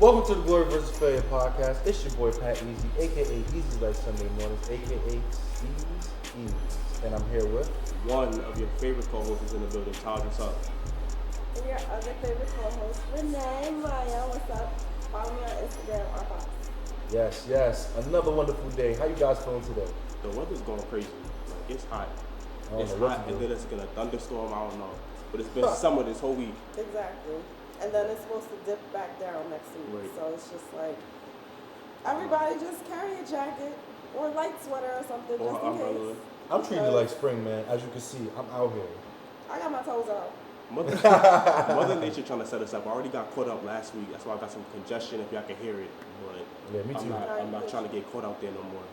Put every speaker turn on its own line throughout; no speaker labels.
Welcome to the Glory vs. Failure podcast. It's your boy Pat Easy, aka Easy Like Sunday Mornings, aka Steve's Easy. And I'm here with
one of your favorite co-hosts in the building. Todd, what's up?
And your other favorite co-host, Renee Maya. What's up? Follow me on Instagram or Fox.
Yes. Another wonderful day. How you guys feeling today?
The weather's going crazy. Like, it's hot. It's
know what
hot,
to
and
do.
then it's gonna thunderstorm. I don't know, but it's been summer this whole week.
Exactly. And then it's supposed to dip back down next week.
Right.
So it's just like, everybody just carry a jacket or a light sweater or something
Or
just in
umbrella.
case.
I'm treating it like spring, man. As you can see, I'm out here.
I got my toes out.
Mother Nature trying to set us up. I already got caught up last week. That's why I got some congestion. If y'all can hear it, but
Yeah, me too.
I'm not trying to get caught out there no more.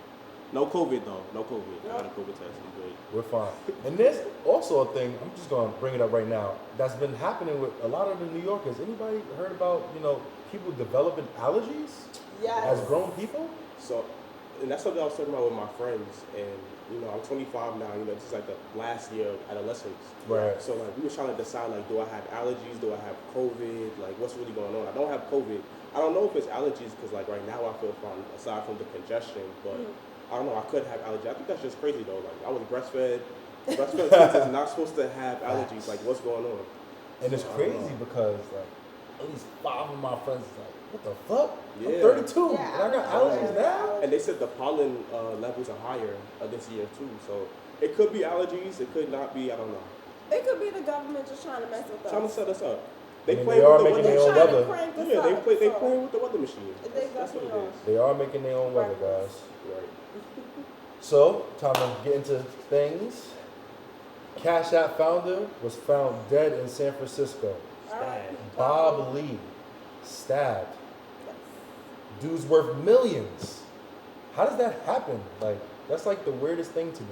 No COVID though. No COVID. I got a COVID test. I'm good.
We're fine. And there's also a thing, I'm just going to bring it up right now, that's been happening with a lot of the New Yorkers. Anybody heard about, people developing allergies
Yes.
as grown people?
So, and that's something I was talking about with my friends. And I'm 25 now. This is like the last year of adolescence.
Right.
So like we were trying to decide like, do I have allergies? Do I have COVID? Like, what's really going on? I don't have COVID. I don't know if it's allergies because like right now I feel fine aside from the congestion, but I don't know. I could have allergies. I think that's just crazy though. Like I was breastfed. Breastfed kids is not supposed to have allergies. Like what's going on?
And it's crazy because like at least 5 of my friends is like, what the fuck?
Yeah.
I'm 32
Yeah,
and I got allergies now?
And they said the pollen levels are higher this year too. So it could be allergies. It could not be. I don't know.
It could be the government just trying to mess with us.
Trying to set us up.
I mean,
play
they are
with the
making
weather
their own
machine.
weather.
Crank us
Yeah,
up,
they
so
playing with the weather machine.
They
That's what it
definitely
is.
They are making their own weather, guys.
Right.
So, time to get into things. Cash App founder was found dead in San Francisco.
All right.
Bob Lee, stabbed.
Yes.
Dude's worth millions. How does that happen? Like, that's like the weirdest thing to me.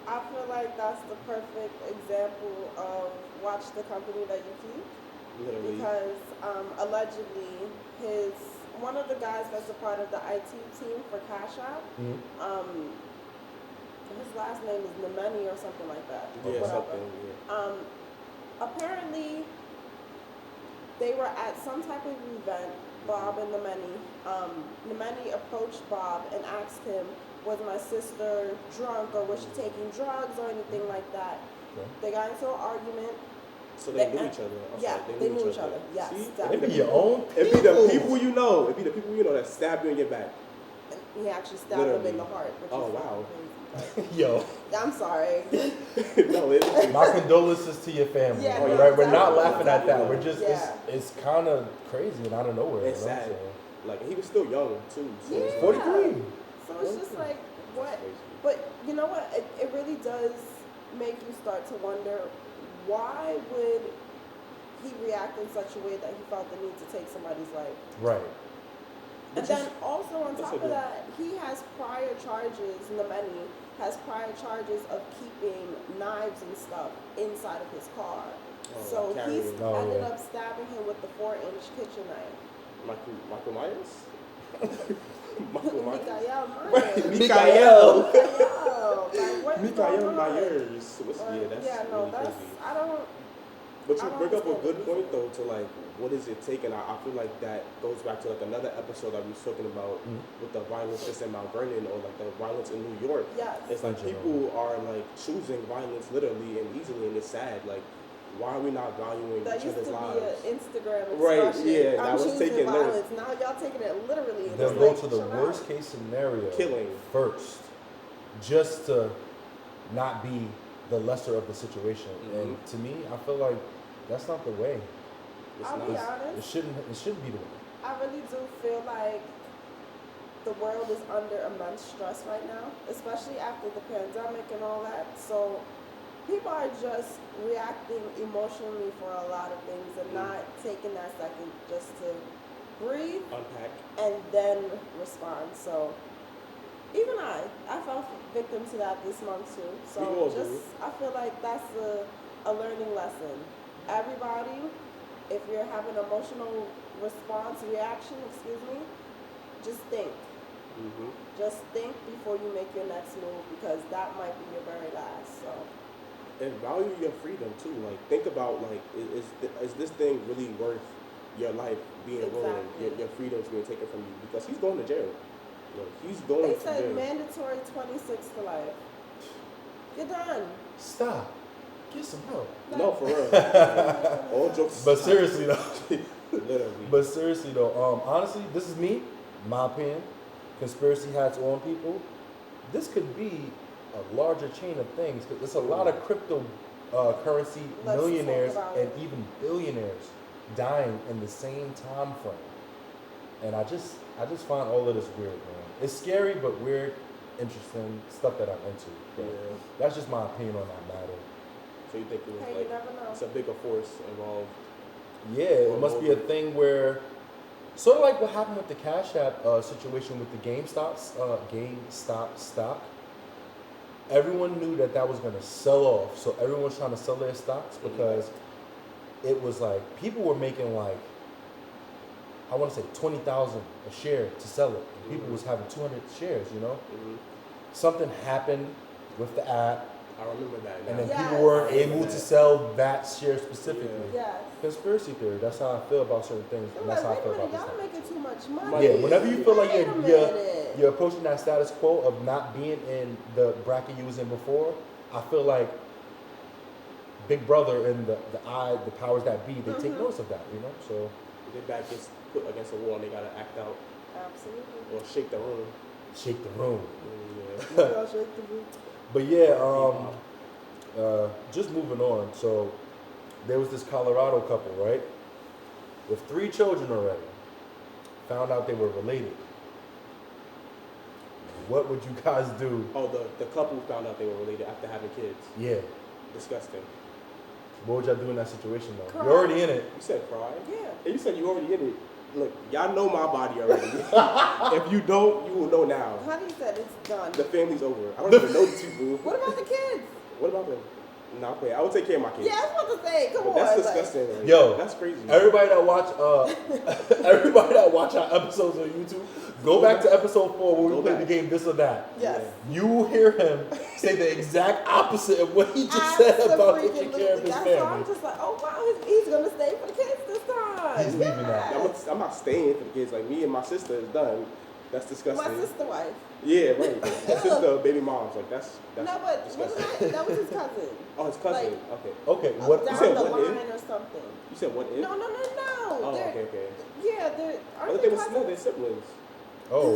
I feel like that's the perfect example of watch the company that you keep.
Literally.
Because allegedly one of the guys that's a part of the IT team for Cash App, his last name is Nemeni or something like that. Or
Yeah,
whatever.
something. Yeah.
Apparently they were at some type of event, Bob and Nemeni. Nemeni approached Bob and asked him, was my sister drunk or was she taking drugs or anything like that?
Okay.
They got into an argument.
So they knew each other.
Yeah, they knew each other. Yes,
See?
definitely.
It be your own people.
It be the people you know. It be the people you know that stab you in your back.
And he actually stabbed him in the heart. Which
Oh,
is
wow.
crazy,
Yo,
but I'm sorry.
No, it.
my condolences to your family.
Yeah,
right?
no,
We're not
definitely,
laughing at that.
definitely.
We're just,
Yeah.
it's kind of crazy and out of nowhere.
It's
you know what I'm
sad.
saying?
Like he was still young too. So
Yeah.
it's
43.
So it's just like, what?
crazy.
But you know what? It really does make you start to wonder, why would he react in such a way that he felt the need to take somebody's life?
Right.
And then also on
that's
top
a
of
good-
that, he has prior charges, Nemeni has prior charges of keeping knives and stuff inside of his car.
Oh,
So he's
carrying.
Oh,
ended
yeah.
up stabbing him with the 4-inch kitchen knife.
Michael Myers. Michael Myers.
Mikael
Right,
Myers.
Mikael.
Mikael. Like, what is
Mikael
going on?
Myers. That's
yeah, no,
really
that's,
crazy.
I don't,
But you
I don't
bring up a
understand
good
the
point
reason.
though to like what is it taking? I feel like that goes back to like another episode that we was talking about with the violence just in Mount Vernon or like the violence in New York.
yes.
It's like people are like choosing violence literally and easily, and it's sad. Like, why are we not valuing
That
each
used to
other's
be
lives?
an Instagram expression.
Right, yeah,
I'm
that was
choosing
taken
violence. Now y'all taking it literally. and
They'll
it's
go
like,
to the
chill
worst
out.
case scenario
Killing.
first, just to not be the lesser of the situation. And to me, I feel like that's not the way.
It's
I'll
not.
be
It
honest.
shouldn't be the way.
I really do feel like the world is under immense stress right now, especially after the pandemic and all that. So people are just reacting emotionally for a lot of things and not taking that second just to breathe
Unpack.
and then respond. So even I fell victim to that this month too.
We all
So
do.
I feel like that's a learning lesson. Everybody, if you're having emotional reaction, just think. Just think before you make your next move, because that might be your very last. So
And value your freedom too. Like think about like is this thing really worth your life being ruined,
Exactly.
your freedoms being taken from you because he's going to jail. You know, he's going
They
to
said
jail.
mandatory 26 to life. You're done.
Stop. Get some help.
No, for real. All jokes.
But seriously though.
Literally.
But seriously though, honestly, this is me, my opinion. Conspiracy hats on people. This could be a larger chain of things because there's a lot of crypto currency
Let's
millionaires
talk about
and
it.
even billionaires dying in the same time frame. And I just find all of this weird, man. It's scary but weird, interesting stuff that I'm into. But
Yeah.
that's just my opinion on that matter.
So you think it was
Hey, you
like
never know.
it's a bigger force involved?
Yeah, it must be a thing where, sort of like what happened with the Cash App situation with the GameStop stock. Everyone knew that was going to sell off, so everyone's trying to sell their stocks because it was like people were making like, I want to say 20,000 a share to sell it. And people was having 200 shares, you know. Something happened with the app.
I remember that.
And
Now.
then
Yes.
people weren't
I remember
able
that.
to sell that share specifically.
Yes.
Conspiracy theory. That's how I feel about certain things,
I'm
and that's
like,
how I
wait a
feel
minute,
about
y'all
this.
making too much
Money.
money.
Yeah, whenever you feel like
Wait a minute.
you're approaching that status quo of not being in the bracket you was in before, I feel like Big Brother and the powers that be, they take notice of that, you know. So
Their back gets put against a wall and they gotta act out
Absolutely.
or shake the room.
shake the room.
Yeah.
Y'all shake the room.
But yeah, just moving on. So there was this Colorado couple, right, with 3 children already. Found out they were related. What would you guys do?
Oh, the couple found out they were related after having kids.
Yeah.
Disgusting.
What would y'all do in that situation though?
Cry.
You're already in it.
You said cry?
Yeah.
And you said you already in it. Look, y'all know my body already. If you don't, you will know now.
Honey said it's done.
The family's over. I don't even know these people.
What about the kids?
What about them? Nah, play. I would take care of my kids.
Yeah, I was about to say, come
But
on.
that's
like-
disgusting. Like,
Yo,
that's crazy.
Everybody that watch our episodes on YouTube, go back to episode 4 where we
Go
played
back.
the game This or That.
Yes.
You will hear him say the exact opposite of what he just said about taking care of his
That's why I'm
family.
just like, oh wow, he's gonna stay for the kids this time.
He's leaving that.
Yes.
I'm not staying for the kids. Like me and my sister is done. That's disgusting.
My sister wife.
Yeah, right. His sister, baby moms. Like that's
No, but
disgusting.
wasn't that was his cousin.
Oh, his cousin.
Like,
Okay.
Okay, what?
Down
said
the
what
line
if?
or something.
You said what if?
No.
Oh,
They're-
okay.
Yeah, they're
I
aren't
thought
they
they were no, they're
cousins?
siblings.
Oh,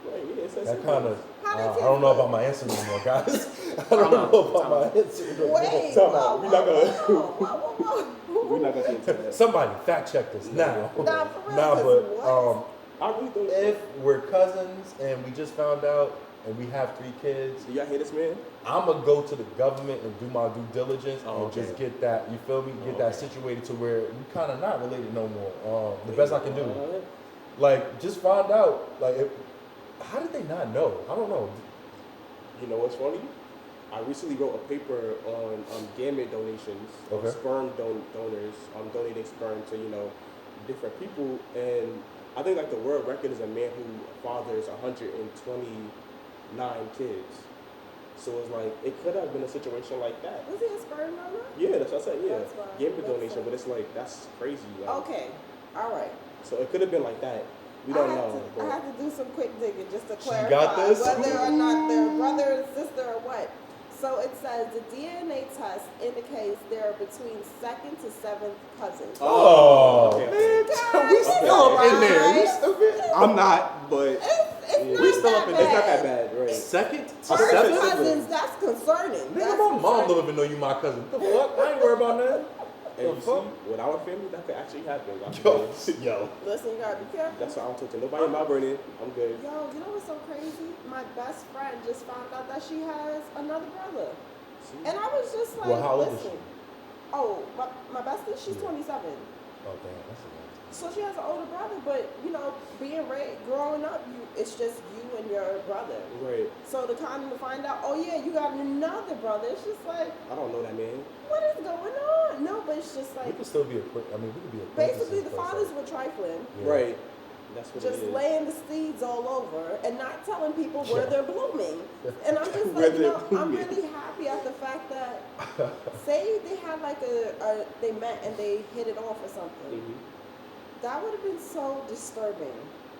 Right, yeah, it says
that
siblings.
kind of.
How they
I
kids
don't know
look?
about my answer anymore, guys. I don't know about my answer anymore.
Wait,
Time
whoa,
out. We're
whoa,
not gonna-
whoa.
We're not gonna get into that.
Somebody fact check this now.
Nah, for real,
Nah,
'cause
but
what?
I really don't.
if we're cousins and we just found out and we have 3 kids,
Do y'all hear this man?
I'm gonna go to the government and do my due diligence
Oh,
and just
okay.
get that, you feel me? Get
Oh,
that
okay.
situated to where we kind of not related no more. The best I can do.
What?
Like, just find out. Like, how did they not know? I don't know.
You know what's funny? I recently wrote a paper on gamete donations,
Okay.
sperm donors, donating sperm to different people, and I think like the world record is a man who fathers 129 kids. So it's like it could have been a situation like that.
Was he a sperm donor?
Yeah, that's what I said. Yeah,
That's fine.
gamete
Makes
donation,
sense.
but it's like that's crazy. Like,
Okay, all right.
So it could have been like that. We don't know.
I
but-
have to do some quick digging just to
She
clarify
got this?
whether or not they're brother and sister or what. So it says the DNA test indicates they're between 2nd to 7th cousins.
Oh,
okay.
man.
Guys,
We
it's
still up in there. You
alright.
stupid.
I'm not, but
It's
We
not
still
that
up in
bad.
there.
it's not that bad, right?
Second to
Okay.
First
seventh?
cousins, that's concerning.
Nigga,
That's
my mom
concerning.
don't even know you my cousin. The fuck? I ain't worried about that.
And
The
you
fuck?
see, with our family, that could actually happen.
Yo.
Listen, you gotta be careful.
That's why I don't talk to nobody in Mount Vernon. I'm good.
Yo, you know what's so crazy? My best friend just found out that she has another brother.
See?
And I was just like,
Well, how old is
listen.
she?
Oh, my bestie, she's
Yeah.
27.
Oh, damn. That's a lot.
So she has an older brother, but being raised, growing up, it's just you and your brother.
Right.
So to kind of find out, oh yeah, you got another brother, it's just like,
I don't know that man.
what is going on? No, but it's just
We
like,
could still be we could be
basically
acquaintances,
the
but
fathers
it's
were trifling.
like- Yeah.
Right. That's what
Just
it is.
laying the seeds all over and not telling people where
Yeah.
they're blooming. And I'm just
Where
like,
they're
I'm
blooming.
really happy at the fact that, say they had like they met and they hit it off or something.
Mhm.
That would have been so disturbing.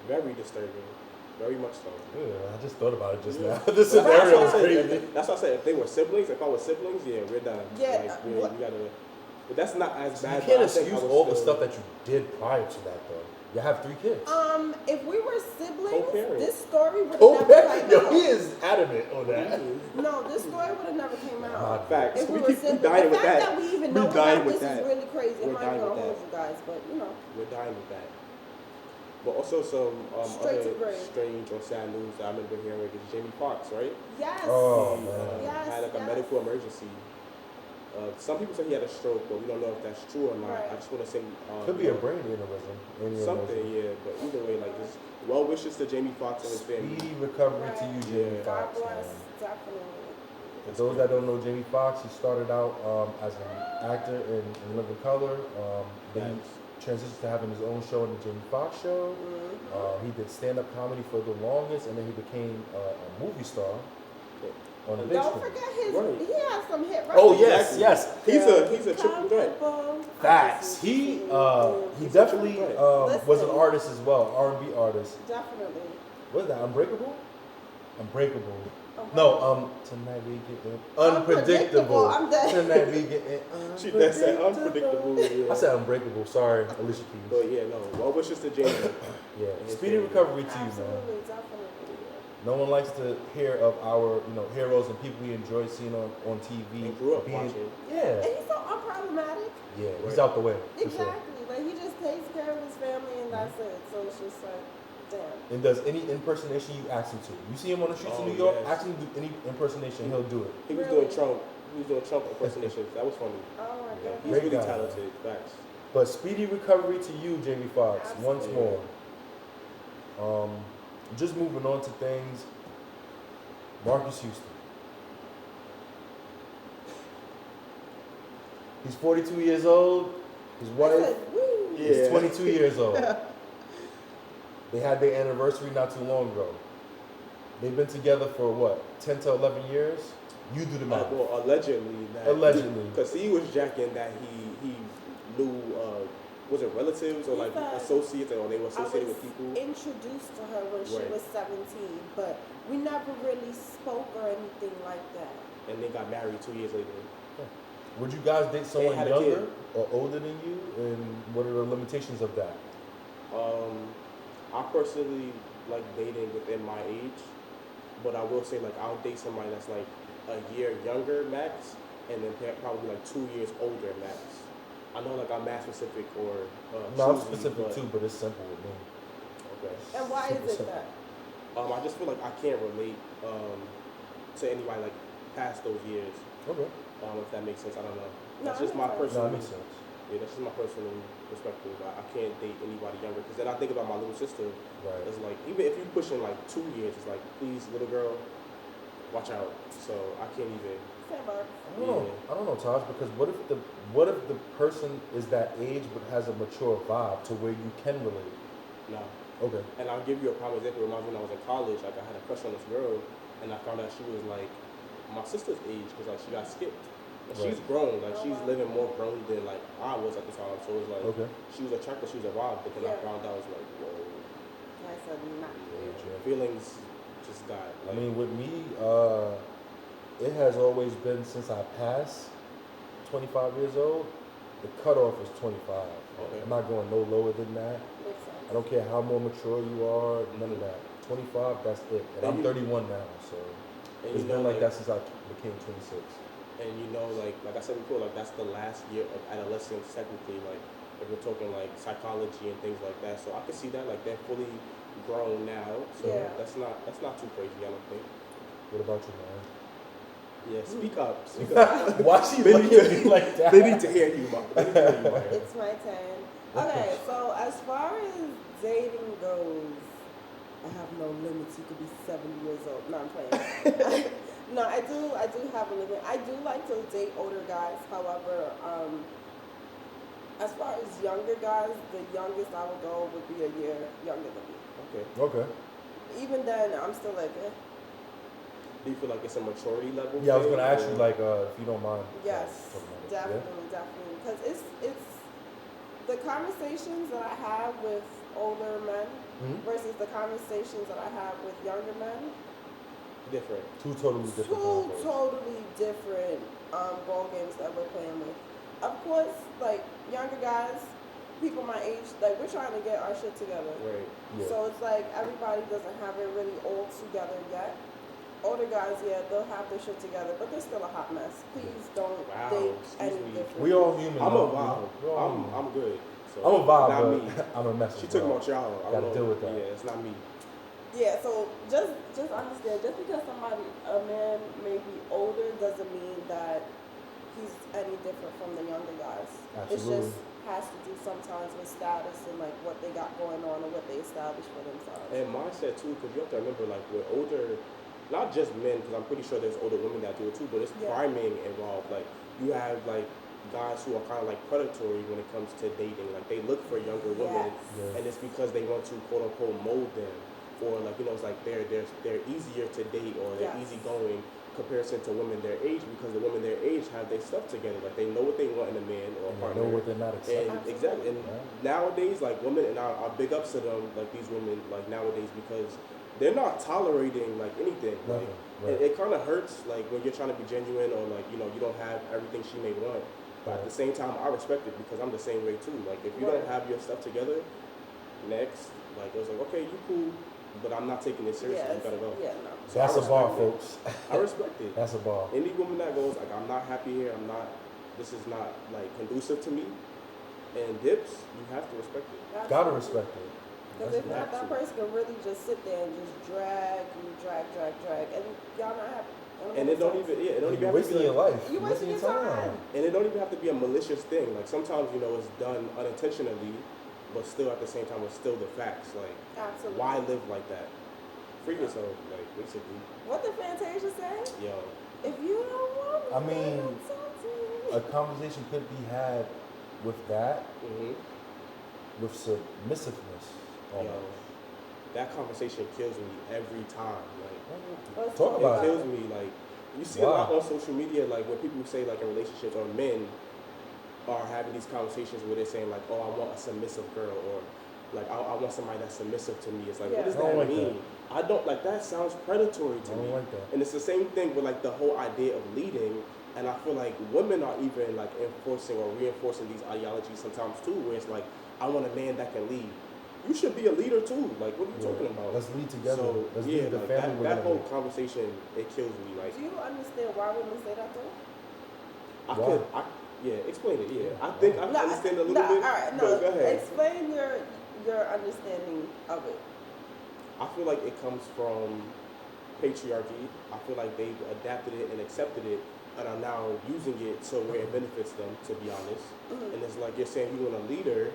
Very disturbing. Very much so.
Yeah, I just thought about it just
Yeah.
now. The scenario is
That's
crazy.
That's what I said. If they were siblings, if I was siblings, yeah, we're done.
Yeah,
Like, we gotta. But that's not as
So you
bad.
can't
but I think I
excuse
was
all the
still-
stuff that you did prior to that, though. You have 3 kids.
If we were siblings,
Co-parent.
this story would
Oh,
have never came
yo,
out.
he is adamant on that.
No, this story would have never came out.
Facts.
If we
We
were
keep
siblings.
dying
The
with
fact
that.
that we even
We
know
dying
about
with
this
that.
is really crazy.
We're
I'm not
dying
gonna
with
hold
that.
you guys, but you know.
We're dying with that. But also some
Straight to
other
grave.
strange or sad news that I remember hearing is Jamie Foxx, right?
Yes.
Oh,
He
man.
Yes,
had like a
yes.
medical emergency. Some people say he had a stroke, but we don't know if that's true or not.
Right.
I just want to say
Could be a brain aneurysm.
something, yeah. But either way, like just well wishes to Jamie Foxx and his family.
Speedy recovery to you, Jamie
Yeah.
God
Foxx.
bless.
Man.
Definitely.
For those that don't know Jamie Foxx, he started out as an actor in Living Color. Then he transitioned to having his own show in the Jamie Foxx Show. He did stand-up comedy for the longest, and then he became a movie star on the big
Don't
screen.
forget his.
Right.
He has some hit records.
Oh yes, yes.
He's a triple threat.
Facts. He definitely was an artist as well, R&B artist.
Definitely.
What is that? Unbreakable? Unbreakable.
Okay.
No, tonight we getting unpredictable.
I'm dead.
Tonight we getting
She that said unpredictable. Yeah.
I said unbreakable. Sorry, Alicia Keys.
But yeah, no. Well wishes to Jamie.
Yeah, speedy recovery to you, man.
Absolutely, definitely.
No one likes to hear of our, heroes and people we enjoy seeing on TV.
And grew up watching.
Yeah,
And he's so unproblematic.
yeah, he's
Right.
out the way. For
Exactly.
sure.
Like he just takes care of his family and that's it. So it's just like, damn.
And does any impersonation you ask him to. You see him on the streets
Oh,
of New York,
yes.
ask him to do any impersonation, he'll do it.
He was
Really?
doing Trump. He was doing Trump impersonations. That was funny.
Oh my
Yeah,
god.
he's
Great
really
guy.
talented. Facts.
But speedy recovery to you, Jamie Foxx, once
Absolutely.
more. Just moving on to things. Marcus Houston. He's 42 years old. His
I
wife
said, woo.
Yeah.
is 22 years old. They had their anniversary not too long ago. They've been together for what, 10 to 11 years? You do the math.
Well, allegedly.
Allegedly.
Because he was jacking that he knew, was it relatives or like
He said,
associates, or they were
I
associated
was
with people?
introduced to her when she
Right.
was 17, but we never really spoke or anything like that.
And they got married 2 years later.
Would you guys date someone
had a
younger
kid.
or older than you? And what are the limitations of that?
I personally like dating within my age, but I will say like I'll date somebody that's like a year younger max, and then probably like 2 years older max. I know like I'm math specific or
No, I'm
choosy,
specific
but-
too, but it's simple with me.
Okay.
And why
Super
is it
simple.
that?
I just feel like I can't relate to anybody like past those years.
Okay.
If that makes sense, I don't know.
No,
That's
it
just
makes
my
sense.
No,
personal.
that makes sense.
Yeah, that's just my personal perspective. I can't date anybody younger because then I think about my little sister.
Right.
It's like even if you pushing like 2 years, it's like please, little girl, watch out. So I can't even.
Same bar.
I don't know, Taj, because what if the person is that age but has a mature vibe to where you can relate?
No.
Okay.
And I'll give you a prime example. Reminds me when I was in college, like I had a crush on this girl, and I found out she was like my sister's age because like she got skipped. And she's
Right.
grown, like
Oh,
she's
wow.
living more grown than like I was at the time. So it was like
Okay.
she was attractive, she was a vibe, but then I
Yeah.
found out I was like, whoa,
I said, nah.
Yeah.
feelings just got.
I mean, with me, it has always been since I passed 25 years old. The cutoff is 25.
Okay.
I'm not going no lower than that.
Makes sense.
I don't care how more mature you are, none of that. 25, that's it. And I'm 31 now, so
and
it's
you
been
know,
like that since I became 26.
And you know, like I said before, like that's the last year of adolescence technically. Like if we're talking like psychology and things like that, so I can see that like they're fully grown now. So
Yeah.
that's not too crazy, I don't think.
What about you, man?
Yeah, speak up, speak up.
Why she
They
looking
need
at me like that?
They need to hear you, Mom. They need to hear you, Maya.
It's my turn. Okay, so as far as dating goes, I have no limits. You could be 70 years old. No, I'm playing. No, I do have a limit. I do like to date older guys. However, as far as younger guys, the youngest I would go would be a year younger than me.
Okay.
Okay.
Even then, I'm still like, eh.
Do you feel like it's a maturity level?
Yeah, I was
thing,
gonna ask you
or-
like if you don't mind.
Yes,
talking about it.
definitely, definitely. Because it's the conversations that I have with older men versus the conversations that I have with younger men,
Different.
Two totally different
two
combos.
totally different ball games that we're playing with. Of course, like younger guys, people my age, like we're trying to get our shit together.
Right.
Yeah.
So it's like everybody doesn't have it really all together yet. Older guys, yeah, they'll have their shit together, but they're still a hot mess. Please don't
Wow,
think
excuse
any
me.
different.
We all human.
I'm a
though,
vibe.
We're all human.
I'm good. So
I'm a vibe,
not
but
me.
I'm a mess.
She
as
talking
well.
about y'all. I
Gotta
don't know.
deal with that.
Yeah, it's not me.
Yeah, so just understand, just because a man may be older doesn't mean that he's any different from the younger guys.
Absolutely.
It just has to do sometimes with status and like what they got going on and what they established for themselves.
And mindset too, because you have to remember, like with older, not just men, because I'm pretty sure there's older women that do it too, but it's priming involved. Like you have like guys who are kind of like predatory when it comes to dating. Like they look for younger women, and it's because they want to quote unquote mold them, or like it's like they're easier to date or they're easygoing comparison to women their age, because the women their age have their stuff together. Like they know what they want in a man or a partner.
They know what they're not accepting.
And exactly. And nowadays, like women, and I big ups to them, like these women, like nowadays, because they're not tolerating like anything. Like it kind of hurts, like when you're trying to be genuine, or like you don't have everything she may want. But at the same time, I respect it because I'm the same way too. Like if you don't have your stuff together, next, like it was like, okay, you cool, but I'm not taking it seriously. You gotta go.
Yeah, no.
So
That's a bar,
it.
folks.
I respect it.
That's a bar.
Any woman that goes like, I'm not happy here. This is not like conducive to me, and dips, you have to respect it.
Absolutely.
Gotta respect it.
Because if not, that person can really just sit there and just drag, and y'all not happy.
And it don't even, it don't even have to be
wasting your life.
You wasting your time.
And it don't even have to be a malicious thing. Like sometimes, it's done unintentionally, but still at the same time, it's still the facts. Like,
Absolutely.
why live like that? Free yourself, like basically.
What did Fantasia say?
Yo.
If you don't want me,
I mean,
don't talk to me.
a conversation could be had with that, with submissiveness.
Yo, that conversation kills me every time. Like,
Talk about
it kills me. Like, you see a lot on social media, like when people say like in relationships or men are having these conversations where they're saying like, oh, I want a submissive girl, or like I want somebody that's submissive to me. It's like, what does that mean? I don't like that. Sounds predatory to me.
Like that.
And it's the same thing with like the whole idea of leading. And I feel like women are even like enforcing or reinforcing these ideologies sometimes too, where it's like, I want a man that can lead. You should be a leader too. Like, what are you talking about?
Let's lead together.
So,
Let's lead the
like
family.
that whole conversation, it kills me. Like,
do you understand why women say that though?
Explain it. Yeah, I think I understand a little bit.
All right,
Go ahead.
Explain your understanding of it.
I feel like it comes from patriarchy. I feel like they've adapted it and accepted it, and are now using it so where it benefits them. To be honest, and it's like you're saying you want a leader.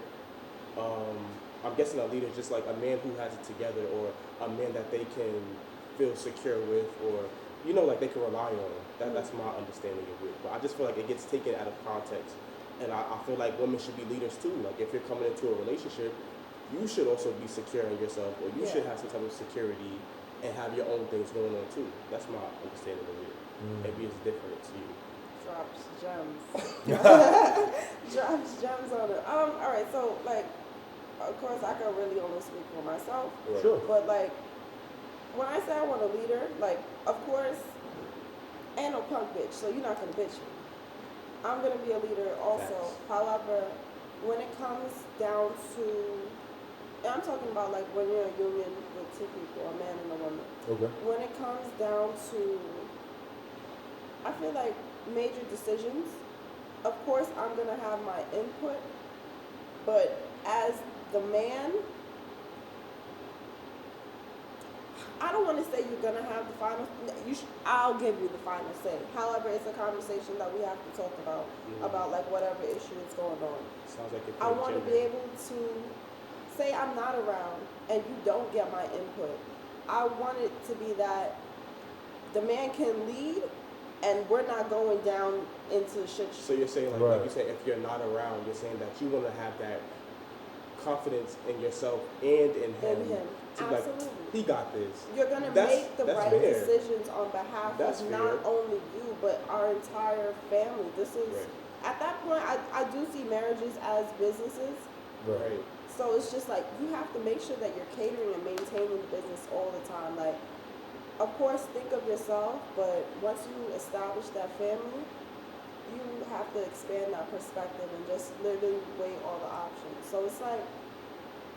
I'm guessing a leader is just like a man who has it together, or a man that they can feel secure with, or like they can rely on. That's my understanding of it. But I just feel like it gets taken out of context, and I feel like women should be leaders too. Like if you're coming into a relationship, you should also be secure in yourself, or you should have some type of security and have your own things going on too. That's my understanding of it. Maybe it's different to you.
Drops gems. Drops gems on it. All right, so like, of course, I can really only speak for myself.
Right.
Sure.
But like, when I say I want a leader, like, of course, ain't no punk bitch, so you're not gonna bitch me. I'm gonna be a leader also.
Facts.
However, when it comes down to, and I'm talking about like when you're in a union with two people, a man and a woman.
Okay.
When it comes down to, I feel like major decisions, of course I'm gonna have my input, but as the man, I don't want to say you're gonna have the final. I'll give you the final say. However, it's a conversation that we have to talk about like whatever issue is going on.
Sounds like
I want to be able to say I'm not around and you don't get my input. I want it to be that the man can lead and we're not going down into shit.
So you're saying like you said, if you're not around, you're saying that you want to have that confidence in yourself and in him.
Absolutely.
Like, he got this.
You're going to make the right decisions on behalf of not only you, but our entire family. This is at that point, I do see marriages as businesses.
Right.
So it's just like you have to make sure that you're catering and maintaining the business all the time. Like, of course, think of yourself, but once you establish that family, you have to expand that perspective and just literally weigh all the options. So it's like,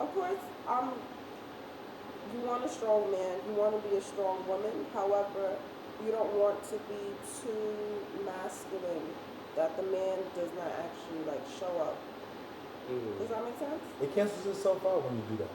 of course, you want a strong man, you want to be a strong woman. However, you don't want to be too masculine that the man does not actually like show up. Does that make sense?
It cancels itself out when you do that.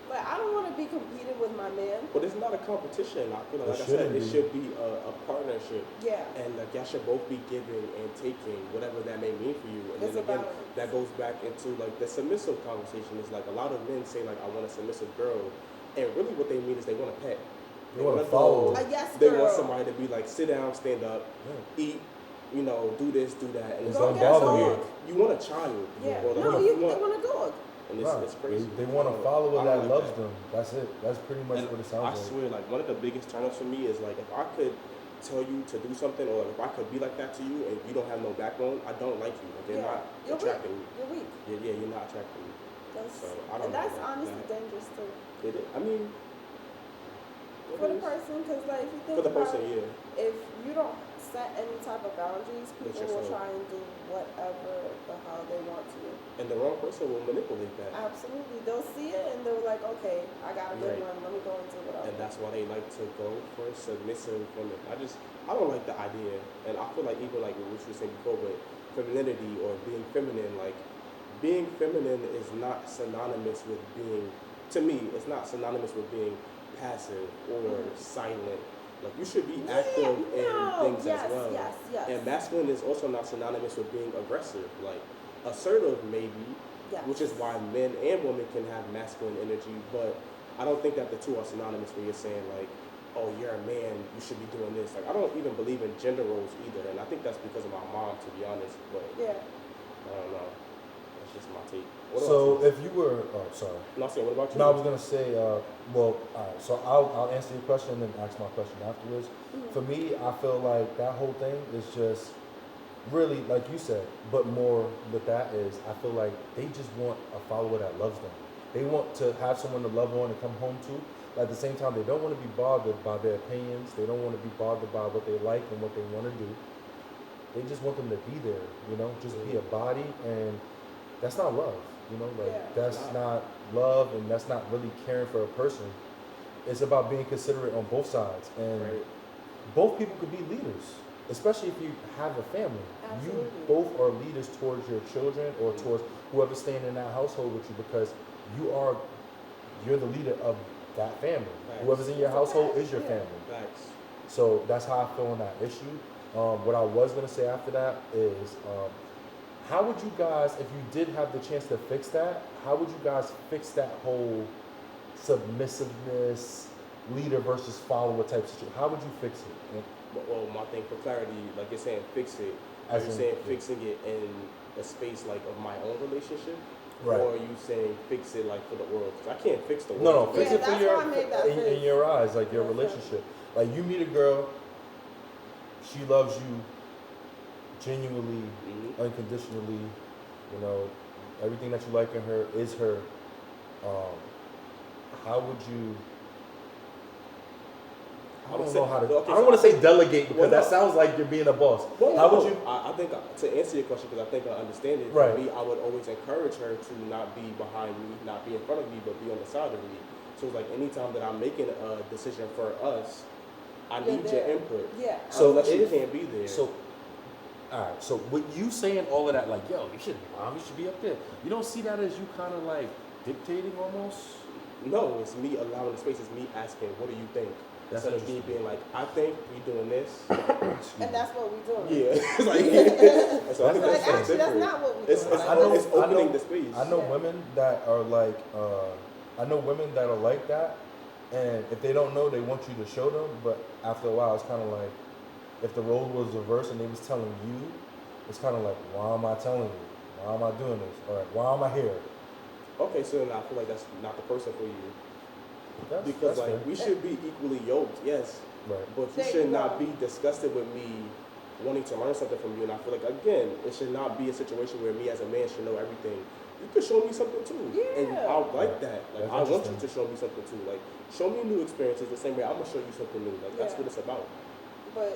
Like, I don't want to be competing with my man.
But it's not a competition. I feel like I said, it should be a partnership.
Yeah.
And like y'all should both be giving and taking, whatever that may mean for you. And
It's
then again,
balance.
that goes back into like the submissive conversation. It's like a lot of men say like, I want a submissive girl, and really what they mean is they want a pet.
They want to follow.
Yes,
They
girl.
want somebody to be like, sit down, stand up, eat, you know, do this, do that. And it's
Don't
like,
bother
so
me.
you want a child.
Yeah.
Or like,
No,
you
they want a dog.
and it's crazy.
They want a
I
follower
don't
that
like
loves them. That's it. That's pretty much
And
what it sounds
I
like.
swear, like one of the biggest turn-ups for me is like if I could tell you to do something, or if I could be like that to you, and you don't have no backbone, I don't like you. Like you're not
You're
attracting
weak.
me.
You're weak.
Yeah, you're not attracting me.
That's,
So I don't
and
know.
that's
Like,
honestly
that-
dangerous too.
I mean,
For the person, because like if you think
for the
about
person,
it,
yeah.
if you don't set any type of boundaries, people will
yourself.
try and do whatever the hell they want to.
And the wrong person will manipulate that.
Absolutely. They'll see it and they're like, okay, I got a good
Right.
one. Let me go and do whatever.
And that's why they like to go for submissive women. I don't like the idea, and I feel like even like what we were saying before, but femininity or being feminine, like being feminine is not synonymous with being. To me, it's not synonymous with being passive or silent. Like you should be active in things
yes,
as well.
Yes, yes.
And masculine is also not synonymous with being aggressive. Like assertive maybe,
Yes.
which is why men and women can have masculine energy, but I don't think that the two are synonymous where you're saying like, oh, you're a man, you should be doing this. Like I don't even believe in gender roles either, and I think that's because of my mom, to be honest. But
Yeah.
I don't know. That's just my take. What
So
about you?
if you were, oh sorry.
No, what about you?
No, I was gonna say, well, all right. So I'll answer your question and then ask my question afterwards. For me, I feel like that whole thing is just really like you said, but more with that is I feel like they just want a follower that loves them. They want to have someone to love on and come home to. But at the same time, they don't want to be bothered by their opinions. They don't want to be bothered by what they like and what they want to do. They just want them to be there, you know, just be a body, and that's not love. You know, like that's not love, and that's not really caring for a person. It's about being considerate on both sides, and both people could be leaders, especially if you have a family.
Absolutely.
You both are leaders towards your children or towards whoever's staying in that household with you, because you're the leader of that family.
Facts.
Whoever's in your household is your family.
Facts.
So that's how I feel on that issue. What I was gonna say after that is, how would you guys, if you did have the chance to fix that, how would you guys fix that whole submissiveness, leader versus follower type situation? How would you fix it?
Well, my thing for clarity, like you're saying, fix it. Are you saying fixing it in a space like of my own relationship?
Right.
Or are you saying fix it like for the world? Because I can't fix the world.
No, fix
Yeah,
it for
that's
your
why I made that
in
face.
your eyes, like your
Okay.
relationship. Like you meet a girl, she loves you genuinely, unconditionally. You know, everything that you like in her is her. How would you? I don't know how to.
Okay,
I don't want to say delegate because that sounds like you're being a boss.
Well,
how would you?
I think to answer your question, because I think I understand it.
Right.
For me, I would always encourage her to not be behind me, not be in front of me, but be on the side of me. So it's like anytime that I'm making a decision for us, I need your input.
Yeah.
So
unless you can't be there.
So, all right. So with you saying all of that, like, yo, you shouldn't be mom, you should be up there. You don't see that as you kind of like dictating almost?
No, it's me allowing the space. It's me asking, what do you think?
That's
Instead of me being like, I think we doing this.
And that's what we're doing.
Yeah. It's like, so I think
Like,
that's
actually, that's
different.
not what we're
It's,
doing.
it's, it's opening the space.
I know
Yeah.
women that are like, I know women that are like that, and if they don't know, they want you to show them. But after a while, it's kind of like, if the role was reversed and they was telling you, it's kind of like, why am I telling you? Why am I doing this? All right, why am I here?
Okay, so then I feel like that's not the person for you. Because
that's
like
fair.
we should be equally yoked, yes.
Right.
But you
There
should
you
not
go.
be disgusted with me wanting to learn something from you. And I feel like, again, it should not be a situation where me as a man should know everything. You could show me something too.
Yeah.
And I like that. Like,
That's
I want you
interesting.
to show me something too. Like, show me new experiences the same way I'm going to show you something new. Like, that's
Yeah.
what it's about.
But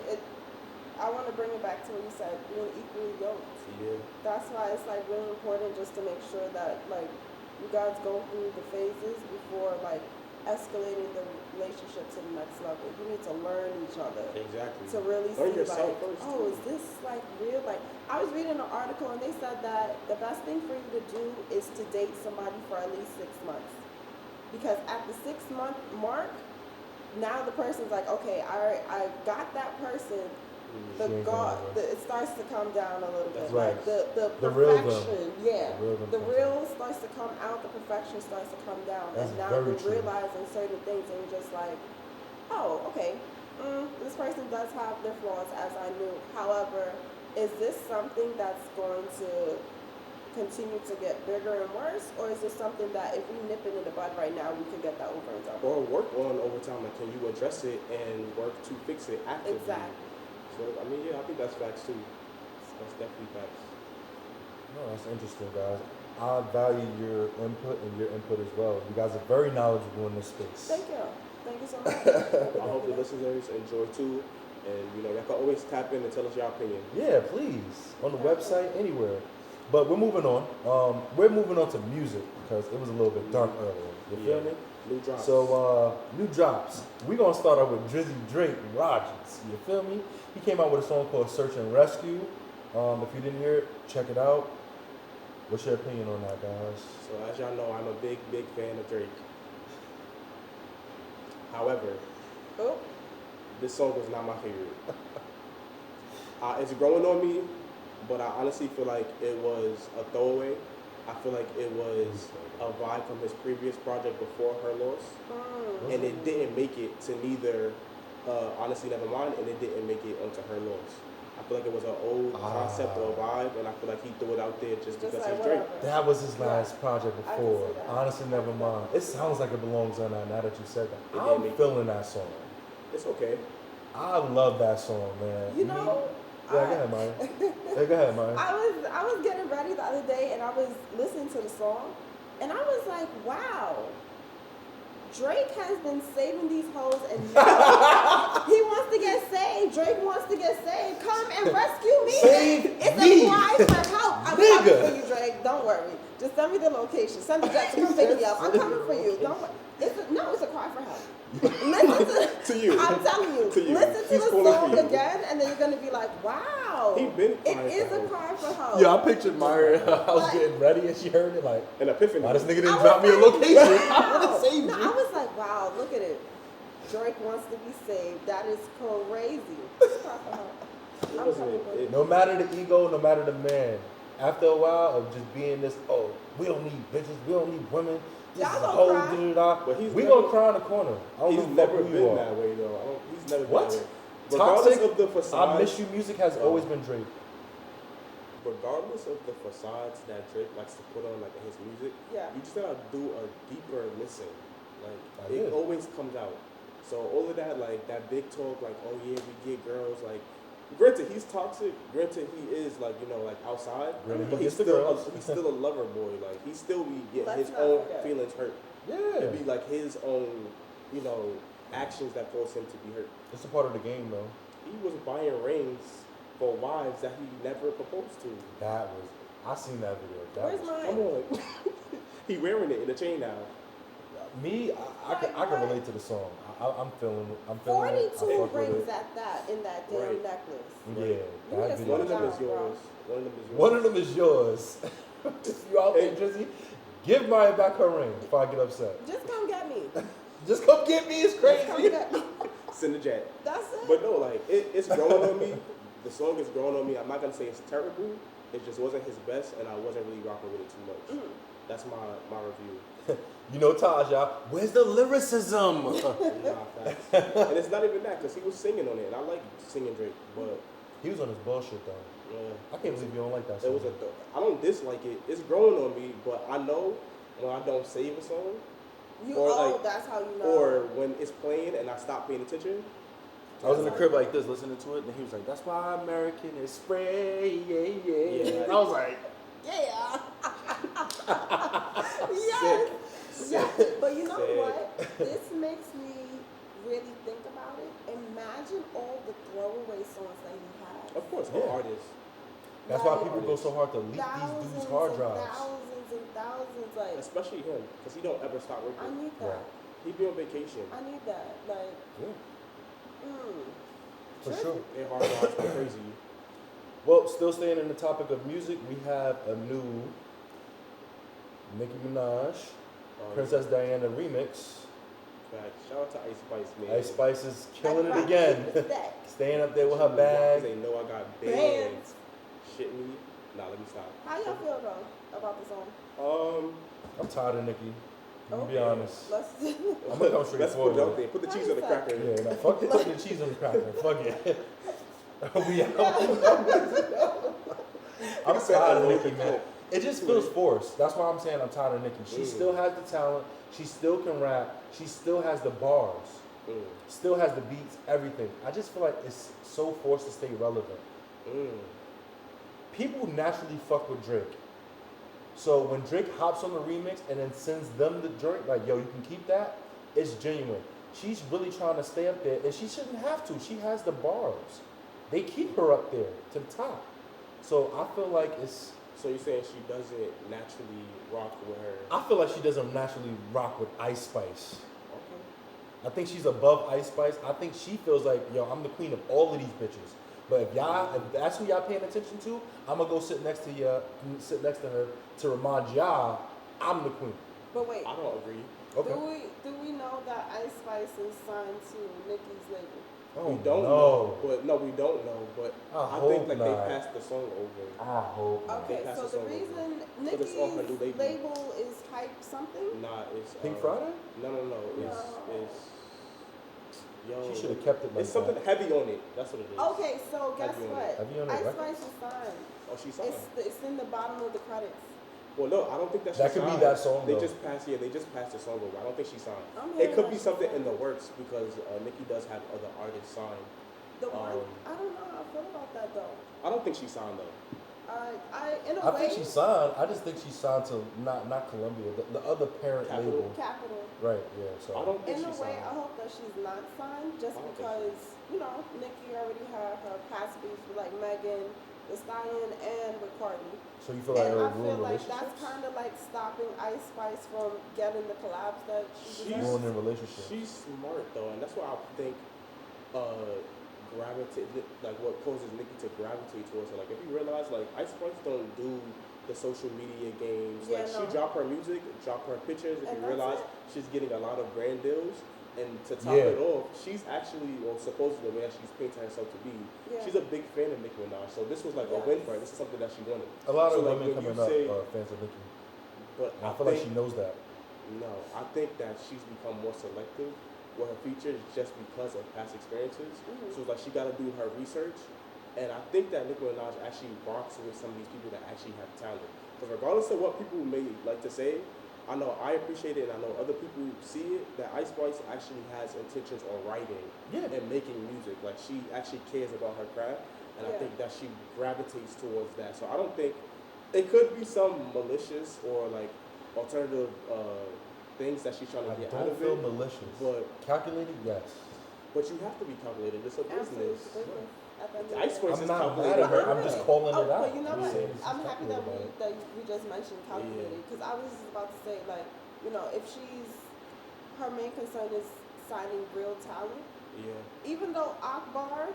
I want to bring it back to what you said, being equally yoked.
Yeah.
That's why it's like really important just to make sure that like you guys go through the phases before like escalating the relationship to the next level. You need to learn each other
Exactly.
to really
Learn
see
yourself
like,
first,
oh,
too.
is this like real? Like I was reading an article and they said that the best thing for you to do is to date somebody for at least 6 months, because at the 6-month mark, now the person's like, okay, I got that person. The
She ain't
God,
going nowhere.
it starts to come down a little bit.
That's
Like
right.
the
real
perfection,
them.
yeah.
The real them
The
comes
real starts to come out. The perfection starts to come down,
That's
and now
very
you're
true.
realizing certain things, and you're just like, oh, okay, this person does have their flaws, as I knew. However, is this something that's going to continue to get bigger and worse, or is this something that if we nip it in the bud right now, we can get that over and done with?
Or work on over time. Like, can you address it and work to fix it actively?
Exactly.
So, I mean, yeah, I think that's facts too. That's definitely facts.
No, that's interesting, guys. I value your input and your input as well. You guys are very knowledgeable in this space.
Thank you. Thank you so much.
I hope the listeners enjoy too. And, you know, y'all can always tap in and tell us your opinion.
Yeah, please. On the website, anywhere. But we're moving on. We're moving on to music because it was a little bit dark earlier. You feel me?
New drops.
So, new drops. We're going to start off with Drizzy Drake Rogers. You feel me? He came out with a song called Search and Rescue. If you didn't hear it, check it out. What's your opinion on that, guys?
So as y'all know, I'm a big fan of Drake. However,
Oh,
this song was not my favorite. It's growing on me, but I honestly feel like it was a throwaway. I feel like it was a vibe from his previous project before Her Loss, and it didn't make it to neither Honestly Nevermind, and it didn't make it onto Her Loss. I feel like it was an old concept or a vibe, and I feel like he threw it out there just because
like
he's Drake.
whatever.
That was his last project
I can
before.
see that.
Honestly, never mind. It sounds like it belongs on that now that you said
It
that.
did
I'm
make
feeling that song.
It's okay.
I love that song, man.
You know,
Yeah, go ahead, Maya. Yeah, go ahead, Maya.
I was getting ready the other day and I was listening to the song and I was like, wow, Drake has been saving these hoes and now he wants to get saved. Drake wants to get saved. Come and rescue me.
Save
it's
me.
a cry for help. I'm
Nigga.
coming for you, Drake. Don't worry. Just send me the location. Send the jet to come pick me up. I'm coming for you. Don't worry. It's a cry for help. Listen
To you.
I'm telling you.
To you.
Listen to
He's
the
calling
song
for you.
again, and then you're gonna be like, "Wow,
He been
it
crying
is
for
a
help.
cry for help."
Yeah, I pictured Maya. I was
Like-
getting ready and she heard it like,
An epiphany.
why this nigga
I
didn't
was
drop me a
like,
location? I would
wow.
have saved
No,
you.
I was like, "Wow, look at it. Drake wants to be saved. That is crazy." It's a cry for help.
It
I'm
wasn't-
coming for you.
it-
No matter the ego, no matter the man. After a while of just being this, oh, we don't need bitches, we don't need women. This
Y'all
is a
gonna
whole
cry.
da-da-da.
But he's
We
never-
gonna cry in the corner. I don't
He's
give a fuck
never
who
been
you are.
that way though. He's never
What?
been that way. Regardless
Toxic,
of the facade,
I Miss You music has always been Drake.
regardless of the facades that Drake likes to put on like in his music,
Yeah.
you just gotta do a deeper listen. Like
I
it
did.
always comes out. So all of that, like that big talk, like oh yeah, we get girls. Like granted, he's toxic. Granted, he is like like outside,
Granted, he
but he's
gets the
still
girls.
he's still a lover boy. Like he still be getting
Let's
his
not
own
forget.
feelings hurt.
Yeah.
It'd be like his own, actions that cause him to be hurt.
It's a part of the game, though.
He was buying rings for wives that he never proposed to.
That was, I seen that video. That
Where's
was,
Come
mine?
on. He wearing it in a chain now.
Me, I can relate to the song. I'm feeling it. I
42
fuck with
rings
it.
at that in that damn
Right.
necklace.
Yeah,
You
that
just
video.
One of them is
Down, bro.
yours. One of them is yours.
One of them is yours. If you out there, Drizzy, give Maya back her ring before I get upset.
Just come get me.
Just come get me. It's
Just come
crazy.
get me.
Send the jet.
That's it.
But no, like it's growing on me. The song is growing on me. I'm not gonna say it's terrible. It just wasn't his best, and I wasn't really rocking with it too much. That's my review.
You know, Taj, y'all. Where's the lyricism?
Nah, facts. And it's not even that, because he was singing on it, and I like singing Drake, but
He was on his bullshit though. I can't believe you don't like that
it
song.
was I don't dislike it. It's growing on me, but I know when I don't save a song,
You
or
oh,
like-
that's how you know.
or when it's playing and I stop paying attention,
I was in the crib like this, listening to it, and he was like, "That's why American is spray, yeah." I was like,
Yeah.
Sick.
Yes.
Sick.
But you know
Sick.
what? This makes me really think about it. Imagine all the throwaway songs that he has.
Of course,
Yeah.
all artists.
that's why people go so hard to leak
Thousands
these dudes' hard
and
drives.
thousands and thousands. Like,
Especially him, because he don't ever stop
I
working.
need that.
Right.
He be on vacation.
I need that. Like,
Yeah, for
Trippy.
sure.
Their hard drives go crazy.
Well, still staying in the topic of music, we have a new Nicki Minaj, Princess Diana remix.
Fact. Shout out to Ice Spice, man.
Ice Spice is killing it again. Staying up there with her
Cause
bag.
they know I got bands.
Bands.
Shit me. Nah, let me stop.
How y'all feel though about the song?
I'm tired of Nicki. I'm gonna be
Okay.
honest.
Let's.
I'm gonna come straight
Let's put it out
forward.
there. Put the
How
cheese
you
on the
say?
cracker.
Yeah, nah, fuck the cheese on the cracker. Fuck it. We out. I'm tired of Nicki, man. It just feels forced. That's why I'm saying I'm tired of Nicki. She still has the talent. She still can rap. She still has the bars. Still has the beats, everything. I just feel like it's so forced to stay relevant. People naturally fuck with Drake. So when Drake hops on the remix and then sends them the joint, like, yo, you can keep that, it's genuine. She's really trying to stay up there, and she shouldn't have to. She has the bars. They keep her up there to the top. So I feel like it's...
So you're saying she doesn't naturally rock with her?
I feel like she doesn't naturally rock with Ice Spice.
Okay.
I think she's above Ice Spice. I think she feels like, yo, I'm the queen of all of these bitches. But if that's who y'all paying attention to, I'm gonna go sit next to her to remind y'all I'm the queen.
But wait.
I don't agree.
Okay.
Do we know that Ice Spice is signed to Nicki's label?
Oh,
We don't
no.
know, but no, we don't know. But
I
I
hope
think like
not.
they passed the song over.
I hope. not.
Okay,
pass
so
the
the
song over.
reason
But it's on her new
Nicki's
label.
label is Hype something?
Nah, it's
Pink Friday?
No. It's
No.
it's. Yo,
She should have kept it like
it's something
that.
heavy on it. That's what it is.
Okay, so guess
Heavy on
what?
it.
Heavy on it,
Ice
right?
Spice is signed.
Oh, she signed.
It's in the bottom of the credits.
Well, no, I don't think that she
That could be
signed.
that song,
They
though.
just passed. Yeah, they just passed the song over. I don't think she signed.
I'm
It
hearing
could
that
be
she
something in
signed.
the works because Nicki does have other artists signed.
The one,
Um,
I don't know how I feel about that though.
I don't think she signed though.
In a
I
way,
think she signed. I just think she signed to not Columbia, the other parent
Capital.
label.
Capital.
Right. Yeah. So.
I don't think
In
she
a way,
signed.
I hope that she's not signed just
I don't think
because, you know, Nicki already had her past beef with like Megan, Thee Stallion, and with Cardi.
So you feel like
And
her
I feel
ruined
like
relationships?
that's kind of like stopping Ice Spice from getting the collabs that she
She's-
deserves.
Ruining relationships.
She's smart though, and that's why I think like what causes Nicki to gravitate towards her. Like if you realize, like Ice Spice don't do the social media games.
Yeah,
Like
no.
she drop her music, drop her pictures. If
And
you
that's
realize,
it.
she's getting a lot of brand deals. And to top
Yeah.
it off, she's actually, or supposedly, the way that she's painting herself to be,
Yeah.
she's a big fan of Nicki Minaj. So this was like a win for her. This is something that she wanted.
A lot of
So, like,
women
when you
coming up
say-
are fans of Nicki.
But
And I feel like she knows that.
No, I think that she's become more selective with her features just because of past experiences.
Mhm.
So it's like she got to do her research. And I think that Nicki Minaj actually rocks with some of these people that actually have talent. Because regardless of what people may like to say, I know I appreciate it and I know other people see it, that Ice Spice actually has intentions on writing
Yeah.
and making music. Like she actually cares about her craft. And I
Yeah.
think that she gravitates towards that. So I don't think it could be some malicious or like alternative things that she's trying to
I
get out
don't
of
feel
it.
malicious.
But
Calculated, yes.
you have to be calculated. It's a
Absolutely.
business.
Business. At the end of the
Ice
day.
Spice
I'm
is
not mad
calculated.
at her. I'm just calling
Oh,
it out.
but you know
I'm
what?
saying she's
I'm happy that
calculated about it.
we just mentioned calculated because I was just about to say like, you know, if her main concern is signing real talent,
Yeah.
even though Akbar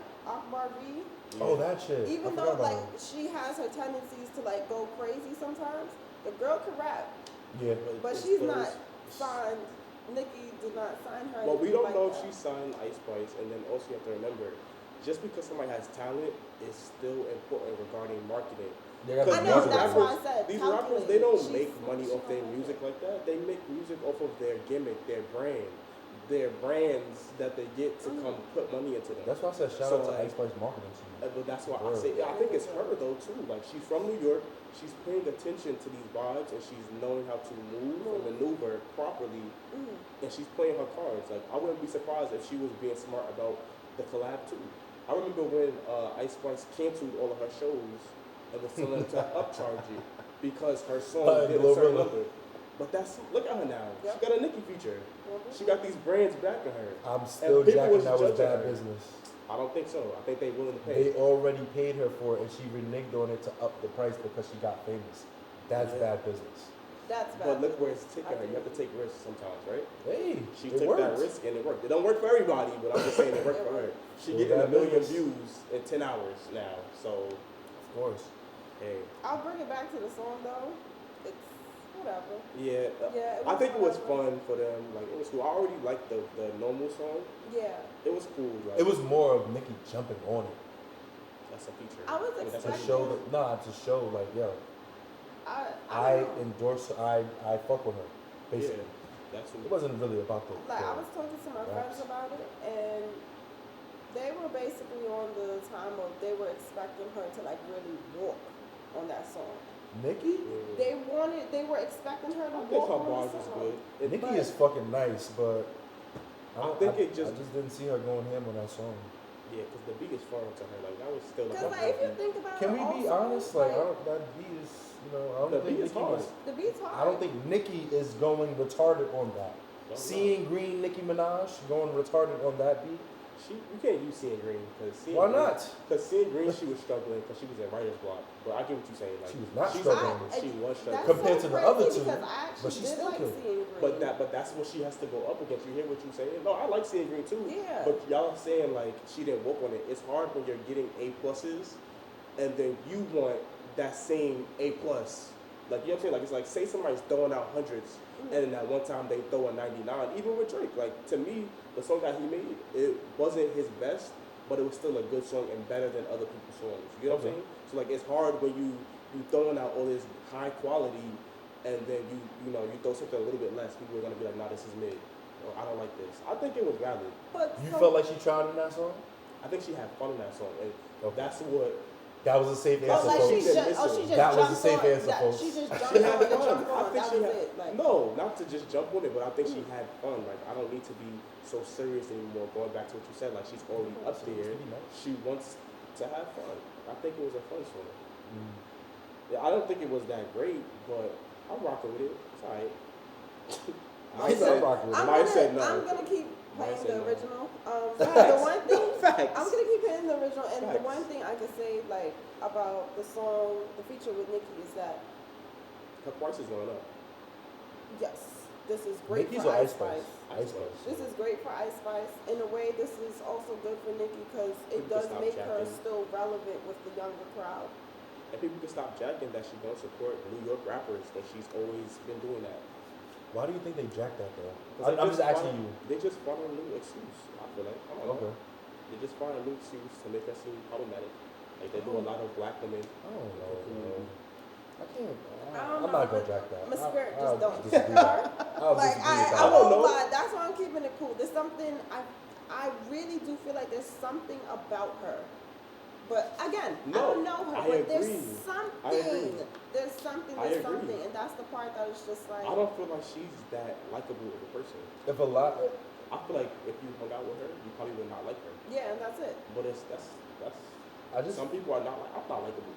V,
Oh, that shit. I
even
forgot
though
about
like
her.
she has her tendencies to like go crazy sometimes, the girl can rap,
Yeah.
but
it's
she's
those-
not signed. Nicki did not sign her.
Well, we
anything
don't
like
know if
that.
she signed Ice Spice, and then also you have to remember, just because somebody has talent is still important regarding marketing.
They gotta
I know,
market
that's
it.
why I said
These
calculated.
rappers, they don't
She's-
make money
she
off their
don't make
music
it.
like that. They make music off of their gimmick, their brand, their brands that they get to come put money into them.
That's why I said shout
So,
out to
like,
Ice Spice marketing team.
But that's why I
Word.
say, I think it's her though too. Like she's from New York, she's paying attention to these vibes, and she's knowing how to move and maneuver properly, and she's playing her cards. Like I wouldn't be surprised if she was being smart about the collab too. I remember when Ice Spice canceled all of her shows and was telling them to upcharge it because her song did a certain number. But look at her now.
Yep.
She got a Nicki feature. She got these brands backing her.
I'm still jacking that was bad
her.
business.
I don't think so. I think they willing to pay.
They already paid her for it, and she reneged on it to up the price because she got famous. That's bad business.
That's bad.
But look where it's taking her. You have to take risks sometimes, right?
Hey,
she took that risk and it worked. It don't work for everybody, but I'm just saying it worked for her. She getting 1 million views in 10 hours now. So,
of course.
Hey.
I'll bring it back to the song though. It's whatever.
Yeah. I think it was fun for them. Like it was cool. I already liked the normal song.
Yeah.
It was cool. Like,
it was more of Nicki jumping on it.
That's a feature.
I was expecting
to show to show like yo. I endorse. I fuck with her. Basically.
Yeah. That's
it wasn't really about the.
Like I was talking to my friends about it, and they were basically on the time of they were expecting her to like really walk on that song.
Nicki?
Yeah. They were expecting her to walk on the song.
Nicki is fucking nice, but I just didn't see her going ham on that song.
Yeah, because the beat is foreign to her. Like that was still.
Because like, if you think about it,
can we be honest? Like that beat is, I don't think Nicki was.
The beat's hard.
I don't think Nicki is going retarded on that. Seeing Green Nicki Minaj going retarded on that beat.
You can't use Seeing Green because
why not?
Because Seeing Green, she was struggling because she was in writer's block. But I get what you're saying. Like,
she was not struggling.
She was struggling
compared to the other two.
But she still could.
But that's what she has to go up against. You hear what you're saying? No, I like Seeing Green too.
Yeah.
But y'all saying like she didn't work on it. It's hard when you're getting A+, and then you want that same A+. Like, you know what I'm saying? Like, it's like, say somebody's throwing out hundreds, and then that one time they throw a 99, even with Drake. Like, to me, the song that he made, it wasn't his best, but it was still a good song and better than other people's songs. You know what I'm saying? So, like, it's hard when you throwing out all this high quality, and then you throw something a little bit less. People are going to be like, nah, this is mid. Or, I don't like this. I think it was valid.
But
you felt like she tried in that song?
I think she had fun in that song, and that's what...
That was a safe answer,
folks.
That was a safe answer, folks.
She just jumped on it.
I think she had, no, not to just jump on it, but I think she had fun. Like, I don't need to be so serious anymore. Going back to what you said, like, she's already up there. She wants to have fun. I think it was a fun song. Yeah, I don't think it was that great, but I'm rocking with it. It's alright. Maya said no.
I'm gonna keep playing the original. The one thing I'm gonna keep playing the original, and the one thing I can say like about the song, the feature with Nicki is that
her price is going up.
Yes, this is great
Nicki's
for Ice Spice.
This
is great for Ice Spice. In a way, this is also good for Nicki because it does make her still relevant with the younger crowd.
And people can stop jacking that she don't support New York rappers, that she's always been doing that.
Why do you think they jacked that though? I'm just asking you.
They just find a new excuse, I feel like. I don't know. They just find a new excuse to make her seem problematic. Like they do a lot of black women.
I don't know. I can't.
I'm
not gonna jack that.
My spirit just don't.
Like
I won't lie. That's why I'm keeping it cool. There's something I really do feel like there's something about her. But again, I don't know her, but there's something. There's something, and that's the part that is just like.
I don't feel like she's that likable of a person.
I feel
like if you hung out with her, you probably would not like her.
Yeah, and that's it.
But that's. Some people are not like. I'm not likable.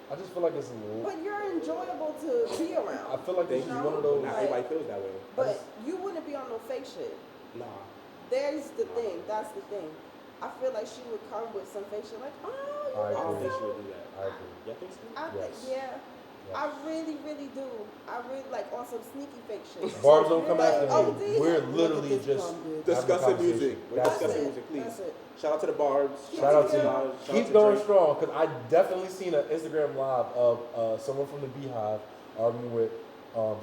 I just feel like it's a little.
But you're enjoyable to be around.
I feel like she's one of those.
Not everybody feels that way.
But you wouldn't be on no fake shit.
Nah.
There's the thing. That's the thing. I feel like she would come with some fake shit like,
I don't think she would do that.
I agree.
You think so?
Yeah. Yes. I really, really do. I really like on some sneaky fake shit.
Barbs don't come after me. We're literally just
discussing music. We're discussing music, please. Shout out to the Barbs.
Shout out to you. Keep going strong, because I definitely seen an Instagram live of someone from the Beehive arguing with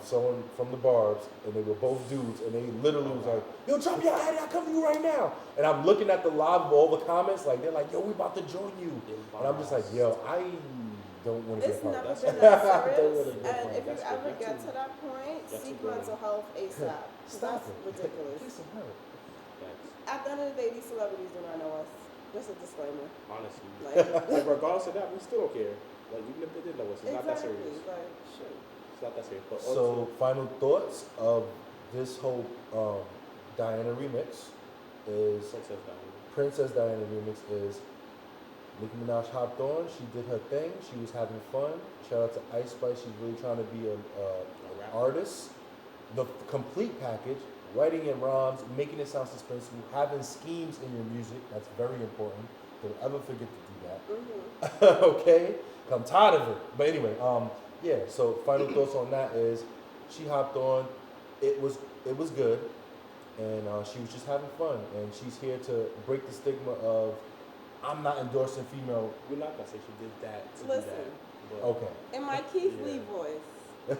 someone from the Barbs, and they were both dudes, and they literally was like, yo, drop your head, I'll come to you right now. And I'm looking at the live of all the comments, like, they're like, yo, we about to join you. And I'm just like, yo, I don't want to be a part of that.
It's never been that serious, and if you ever get to that point, seek mental health ASAP. That's ridiculous. At the end of the day, these celebrities do not know us. Just a disclaimer.
Honestly. Like regardless of that, we still don't care. Like, even if they did know us, it's not that serious.
Like, sure.
It's not that serious. But
so, final thoughts of this whole Diana remix is Princess Diana remix is Nicki Minaj hopped on. She did her thing. She was having fun. Shout out to Ice Spice. She's really trying to be an artist. The complete package, writing in rhymes, making it sound suspenseful, having schemes in your music. That's very important. Don't ever forget to do that. Okay? I'm tired of it. But anyway, yeah. So final thoughts on that is, she hopped on. It was good, and she was just having fun. And she's here to break the stigma of, I'm not endorsing female.
We're not gonna say she did that to
Listen.
do that. But
Okay.
In my Keith Lee voice,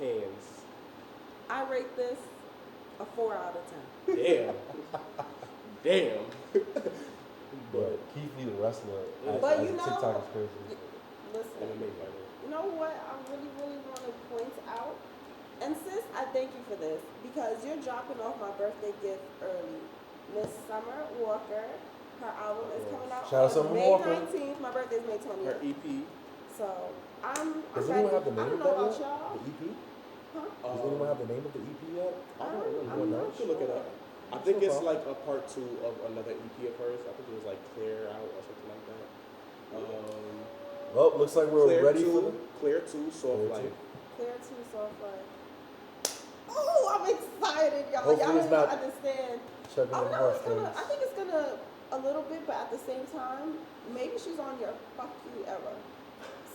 hands.
I rate this a 4 out of 10.
Damn. Damn.
But Keith Lee, the wrestler,
But
as
you
a
know-
TikTok is crazy.
Listen,
MMA fighter.
you know what I really, really want to point out? And sis, I thank you for this because you're dropping off my birthday gift early. Miss Summer Walker, her album is coming out
Shout out
on
Summer
May
Walker.
19th. My birthday is May
Her
20th.
EP.
So I'm
Does
ready.
anyone have the
I
name
don't
of
know
that
about
yet?
y'all.
The EP?
Huh?
Does anyone have the name of the EP yet?
I don't remember.
I'm not
You should look it up. I
It's
think
no
it's
problem.
like a part 2 of another EP of hers. I think it was like Clear Out or something like that.
Well, looks like we're
Clear
ready
2,
for the.
Clear 2, Soft
Clear
Life.
2.
Clear to Soft Life. Oh, I'm excited, y'all.
Hopefully
Y'all
it's
don't
not
understand.
Chugging
Oh
the
no, it's gonna.
heartstrings.
I think it's gonna a little bit, but at the same time, maybe she's on your fuck you era.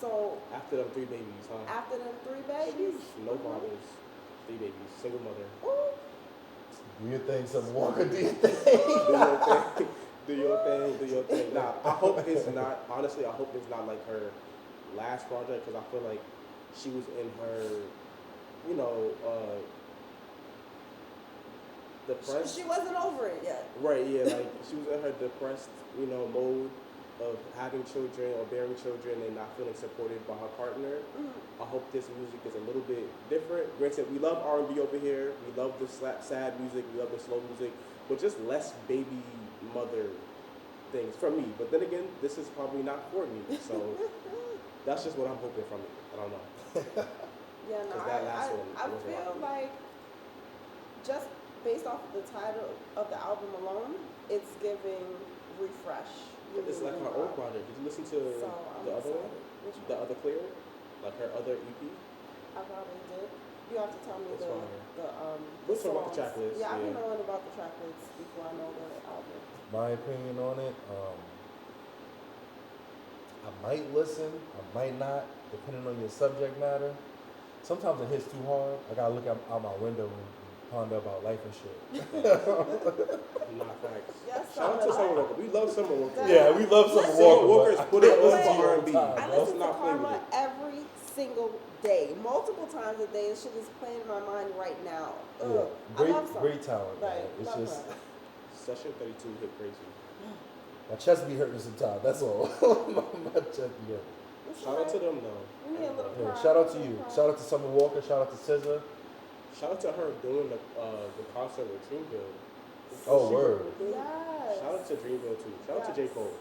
So
After them 3 babies, huh?
after them 3 babies,
No fathers. 3 babies. Single mother.
ooh,
Do your thing, Summer Walker. Do your
Do
thing.
your thing. Do your thing. Do your thing. Nah, I hope it's not. Honestly, I hope it's not like her last project because I feel like she was in her, you know, depressed.
she wasn't over it yet.
Right, yeah, like she was in her depressed, you know, mode of having children or bearing children and not feeling supported by her partner. I hope this music is a little bit different. Granted, we love R&B over here. We love the sad music. We love the slow music, but just less baby mother things for me. But then again, this is probably not for me. So that's just what I'm hoping from it. I don't know.
Yeah, no,
'Cause that last one
I
wasn't
feel
right.
like just based off of the title of the album alone, it's giving refresh.
It's like her old project. Did you listen to
So I'm
the other
excited.
one?
Which
The
one?
other Clear? Like her other EP?
I probably did. You have to tell me
That's
the
fine.
the
We'll talk about the
songs.
track list,
Yeah, I've been
yeah.
knowing about the track list before I know the album.
My opinion on it, I might listen, I might not, depending on your subject matter. Sometimes it hits too hard. I gotta look out my window and ponder about life and shit.
Not facts.
Yes,
Shout out to Summer Walker. We love Summer Walker.
Yeah, we love Summer
Listen,
Walker.
Walker's
but
put
I
it
can't
on
listen
for
to it all
R&B.
the time,
I
bro.
listen to
not play with
Karma
it.
every single day, multiple times a day. This shit is playing in my mind right now. Ugh.
Yeah,
I
great,
love Summer.
great talent. Man.
Right,
It's
love
just
her.
Session 32 hit crazy.
my chest be hurting sometimes. That's all. my chest be hurting.
It's
Shout out to
alright.
them though.
We need a little
Yeah,
pride,
shout out to
little
you.
pride.
Shout out to Summer Walker. Shout out to SZA.
Shout out to her doing the concert with Dreamville.
Oh,
She-
word.
Yes.
Shout out to Dreamville too. Shout out to J. Cole.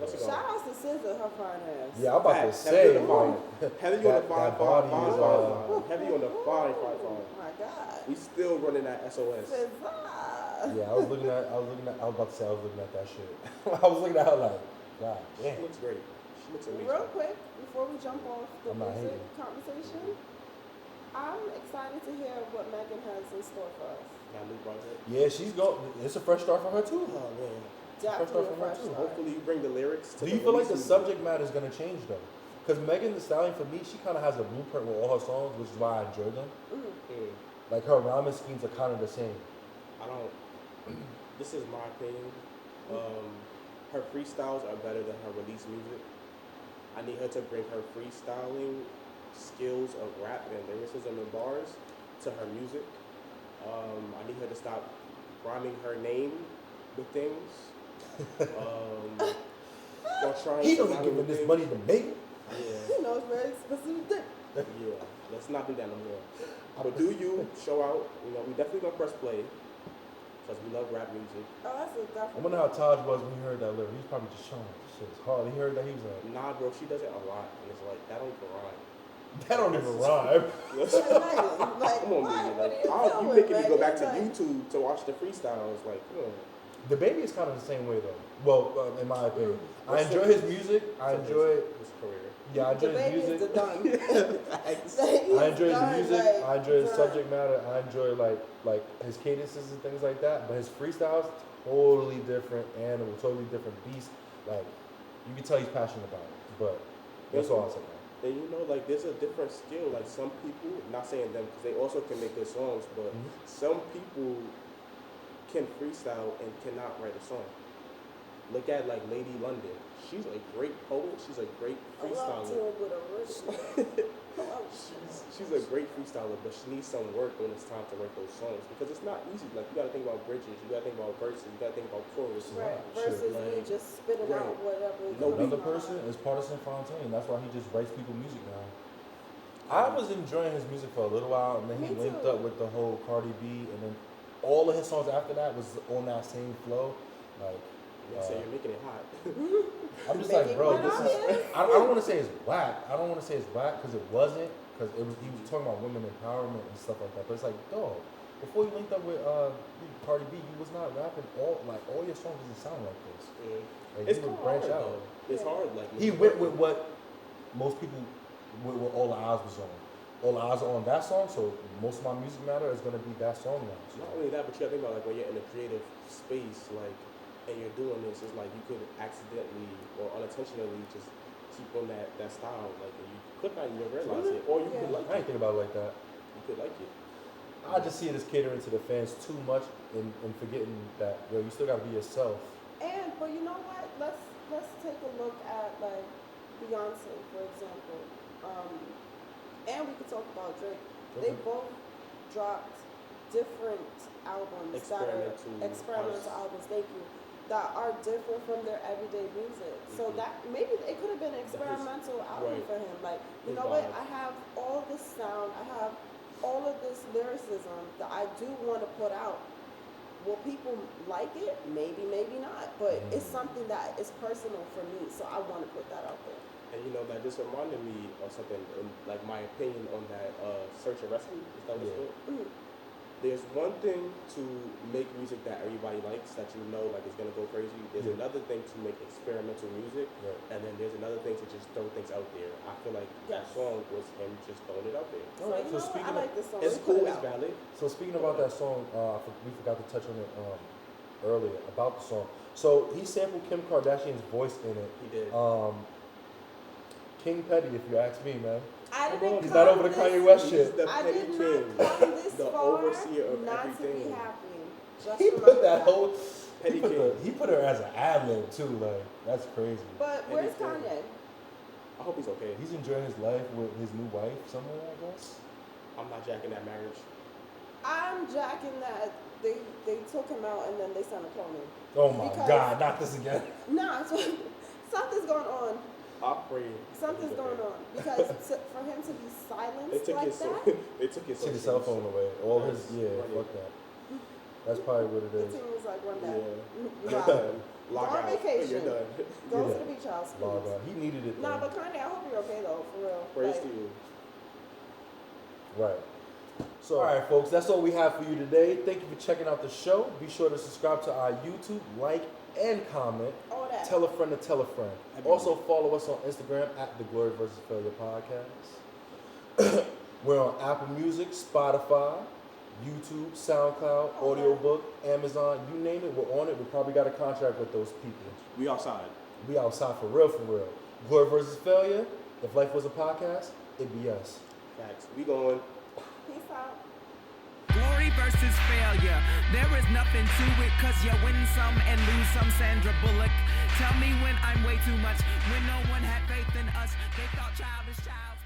Let's go.
Shout out to SZA, her fine ass.
Yeah, I'm about to
Facts.
say,
Heavy on the
like,
Heavy on the
that
fine,
body
fine,
is,
fine. Heavy on the fine,
Oh
fine.
my God.
We still running that SOS.
SZA.
yeah, I was about to say I was looking at that shit. I was looking at her like, God
She
damn.
looks great. She looks amazing.
Real quick, before we jump off the
I'm not
music
hating.
conversation, I'm excited to hear what Megan has in store for us.
Got a new project.
Yeah, she's going. It's a fresh start for her too.
Oh man.
Definitely a
from her
fresh
too.
start.
Hopefully you bring the lyrics to
Do you feel like the
release
subject matter is gonna change though? Because Megan Thee Stallion, for me, she kind of has a blueprint with all her songs, which is why I enjoy them.
Mm.
Like her rhyming schemes are kind of the same.
I don't. This is my opinion. Her freestyles are better than her release music. I need her to bring her freestyling skills of rap and lyricism and bars to her music. I need her to stop rhyming her name with things. Or trying
He
to
know he
rhyme
giving
with
this
things.
money to Megan.
Yeah.
You know, it's very specific thing.
Yeah, let's not do that no more. But do you show out? You know, we definitely gonna press play because we love rap music.
Oh, that's a
I
definitely.
wonder how Taj was when he heard that lyric. He's probably just showing this shit is hard. He heard that he was like,
Nah, bro, she does it a lot, and it's like that don't even rhyme.
that don't even rhyme.
Like,
Come on,
what?
man.
What
Like,
are you
you
doing,
making me go
Megan?
back to
Like,
YouTube to watch the freestyles. Like, come on.
The Baby is kind of the same way though. Well, in my opinion, I enjoy his music. I enjoy
his career.
Yeah, I enjoy
The
his
Baby
music.
is the done.
I enjoy his music.
Like,
I enjoy his
done.
subject matter. I enjoy like his cadences and things like that. But his freestyles totally different animal, totally different beast. Like you can tell he's passionate about it. But that's all I'll say.
And you know, like there's a different skill. Like some people, not saying them because they also can make good songs, but some people can freestyle and cannot write a song. Look at like Lady London. She's a great poet. She's a great freestyler. She's a great freestyler, but she needs some work when it's time to write those songs because it's not easy. Like you gotta think about bridges, you gotta think about verses, you gotta think about chorus.
Right. Versus me just spitting out whatever.
Another person is Partisan Fontaine. That's why he just writes people music now. I was enjoying his music for a little while, and then he linked up with the whole Cardi B, and then all of his songs after that was on that same flow. Like,
so you're making it hot.
I'm just like, bro, this is. I don't want to say it's whack. I don't want to say it's whack because it wasn't. Because it was. He was talking about women empowerment and stuff like that. But it's like, dog. Before you linked up with Cardi B, you was not rapping all your songs doesn't sound like this. Like,
it's
he would
hard
branch out.
Though. It's hard. Like
he went with what most people, what All the Eyes was on. All the Eyes are on that song, so most of my music matter is gonna be that song now. So.
Not only that, but you gotta think about like when you're in a creative space, like, and you're doing this, it's like you could accidentally or unintentionally just keep on that style, like you could not even realize it, or you could like
I ain't think about it like that.
You could like it.
I just see it as catering to the fans too much and forgetting that you still gotta be yourself.
But you know what? Let's take a look at like Beyonce, for example. And we could talk about Drake. Okay. They both dropped different albums experimental albums. Thank you. That are different from their everyday music. So that maybe it could have been an experimental album for him. Like, you know what? I have all this sound. I have all of this lyricism that I do want to put out. Will people like it? Maybe, maybe not. But it's something that is personal for me, so I want to put that out there.
And you know, that just reminded me of something, like my opinion on that Search and Rescue. Is that what it's called? There's one thing to make music that everybody likes, that you know, like it's gonna go crazy. There's another thing to make experimental music, and then there's another thing to just throw things out there. I feel like that song was him just throwing it out there.
So, so speaking I like this song.
It's cool, it's valid.
So speaking about that song, we forgot to touch on it earlier about the song. So he sampled Kim Kardashian's voice in it.
He did.
King Petty, if you ask me, man.
He's
not over the Kanye West shit.
The Petty King, the overseer of
not
everything.
To be happy. Just
he put that whole
Petty King.
He put her as an ad-lib too. Like, that's crazy.
But where's Kanye?
I hope he's okay.
He's enjoying his life with his new wife somewhere, I guess.
I'm not jacking that marriage.
I'm jacking that they took him out and then they sent a clone in.
Oh my God, not this again.
Nah, something's going on. Something's going on because for him to be silenced like that,
they took his
cell phone away. All his fuck that. That's probably what it is.
The team was like, run that.
Yeah.
Go on vacation.
You're done.
Go to the beach house.
Log out. He needed it.
Nah, but Kanye, I hope you're okay though, for real.
Praise to you.
Right. So, all right, folks, that's all we have for you today. Thank you for checking out the show. Be sure to subscribe to our YouTube, like, and comment.
All that.
Tell a friend to tell a friend. Also, follow us on Instagram at The Glory vs. Failure Podcast. We're on Apple Music, Spotify, YouTube, SoundCloud, Audiobook, Amazon, you name it, we're on it. We probably got a contract with those people.
We outside.
We outside for real, for real. Glory vs. Failure. If life was a podcast, it'd be us.
Facts. We going.
Peace out.
Glory versus failure. There is nothing to it, cause you win some and lose some. Sandra Bullock. Tell me when I'm way too much. When no one had faith in us, they thought childish child's